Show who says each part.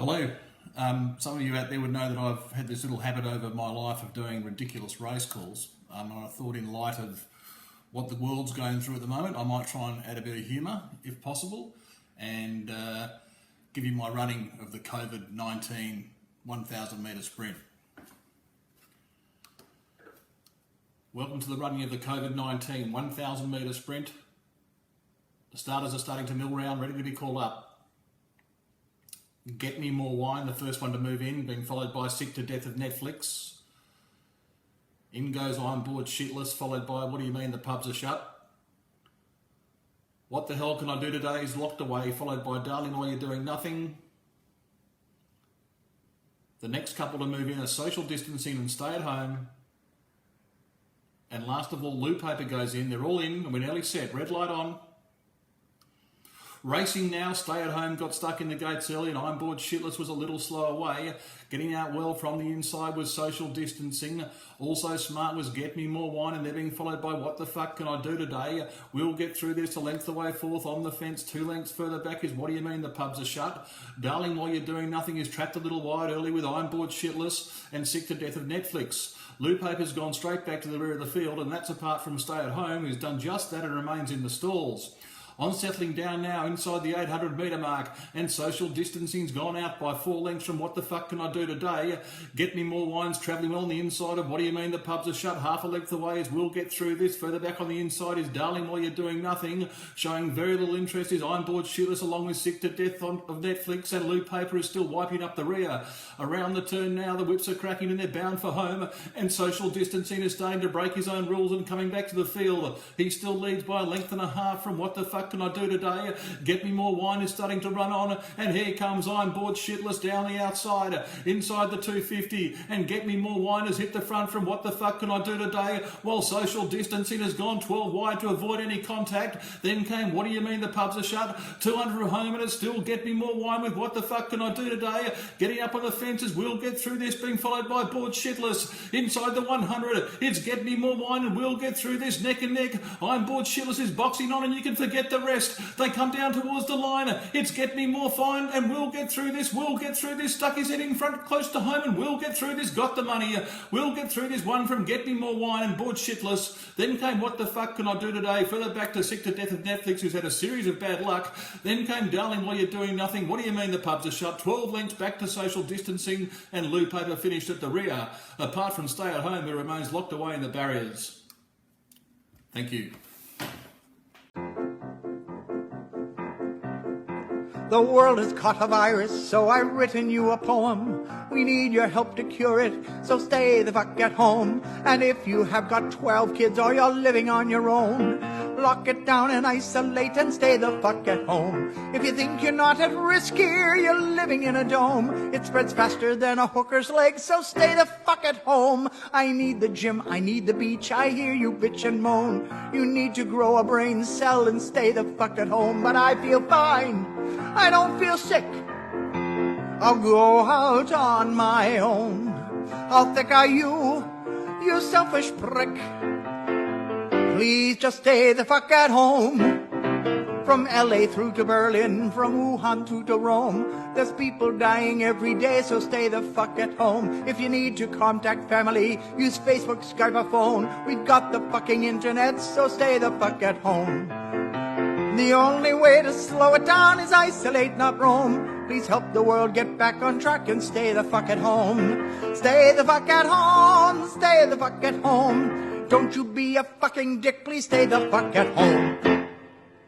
Speaker 1: Hello. Some of you out there would know that I've had this little habit over my life of doing ridiculous race calls. And I thought in light of what the world's going through at the moment, I might try and add a bit of humour, if possible, and give you my running of the COVID-19 1,000 metre sprint. Welcome to the running of the COVID-19 1,000 metre sprint. The starters are starting to mill round, ready to be called up. Get Me More Wine, the first one to move in, being followed by Sick to Death of Netflix. In goes I'm Bored Shitless, followed by What Do You Mean the Pubs Are Shut? What the Hell Can I Do Today is Locked Away, followed by Darling Why You're Doing Nothing. The next couple to move in are Social Distancing and Stay at Home. And last of all, Loo Paper goes in. They're all in and we're nearly set. Red light on. Racing now, Stay at Home got stuck in the gates early and I'm Bored Shitless was a little slow away. Getting out well from the inside was Social Distancing. Also smart was Get Me More Wine, and they're being followed by What the Fuck Can I Do Today? We'll get through this a length away fourth on the fence. 2 lengths further back is What Do You Mean the Pubs Are Shut? Darling While You're Doing Nothing is trapped a little wide early with I'm Bored Shitless and Sick to Death of Netflix. Loo Paper's gone straight back to the rear of the field, and that's apart from Stay at Home, who's done just that and remains in the stalls. On settling down now inside the 800 metre mark, and Social Distancing's gone out by 4 lengths from What the Fuck Can I Do Today? Get Me More Wine's travelling well on the inside of What Do You Mean the Pubs Are Shut? Half a length away is We'll Get Through This. Further back on the inside is Darling While You're Doing Nothing. Showing very little interest is I'm Bored Shitless along with Sick to Death of Netflix, and Loo Paper is still wiping up the rear. Around the turn now, the whips are cracking and they're bound for home, and Social Distancing is starting to break his own rules and coming back to the field. He still leads by a length and a half from What the Fuck Can I Do Today? Get Me More Wine is starting to run on, and here comes I'm Bored Shitless down the outside, inside the 250, and Get Me More Wine has hit the front from What the Fuck Can I Do Today, while Social Distancing has gone 12 wide to avoid any contact. Then came What Do You Mean the Pubs Are Shut? 200 from home, and it's still Get Me More Wine with What the Fuck Can I Do Today? Getting up on the fences, We'll Get Through This, being followed by Bored Shitless. Inside the 100, it's Get Me More Wine and We'll Get Through This neck and neck. I'm Bored Shitless is boxing on, and you can forget the rest. They come down towards the line. It's Get Me More Fine and We'll Get Through This. We'll Get Through This. Stuck his head in front close to home, and We'll Get Through This. Got the money. We'll Get Through This. One from Get Me More Wine and Bored Shitless. Then came What the Fuck Can I Do Today? Further back to Sick to Death of Netflix, who's had a series of bad luck. Then came Darling While You're Doing Nothing. What Do You Mean the Pubs Are Shut? 12 lengths back to Social Distancing, and Loo Paper finished at the rear. Apart from Stay at Home, who remains locked away in the barriers. Thank you.
Speaker 2: The world has caught a virus, so I've written you a poem. We need your help to cure it, so stay the fuck at home. And if you have got 12 kids or you're living on your own, lock it down and isolate and stay the fuck at home. If you think you're not at risk here, you're living in a dome. It spreads faster than a hooker's leg, so stay the fuck at home. I need the gym, I need the beach, I hear you bitch and moan. You need to grow a brain cell and stay the fuck at home. But I feel fine, I don't feel sick. I'll go out on my own. How thick are you, you selfish prick? Please just stay the fuck at home. From LA through to Berlin, from Wuhan to Rome, there's people dying every day, so stay the fuck at home. If you need to contact family, use Facebook, Skype, or phone. We've got the fucking internet, so stay the fuck at home. The only way to slow it down is isolate, not roam. Please help the world get back on track and stay the fuck at home. Stay the fuck at home, stay the fuck at home. Don't you be a fucking dick, please stay the fuck at home.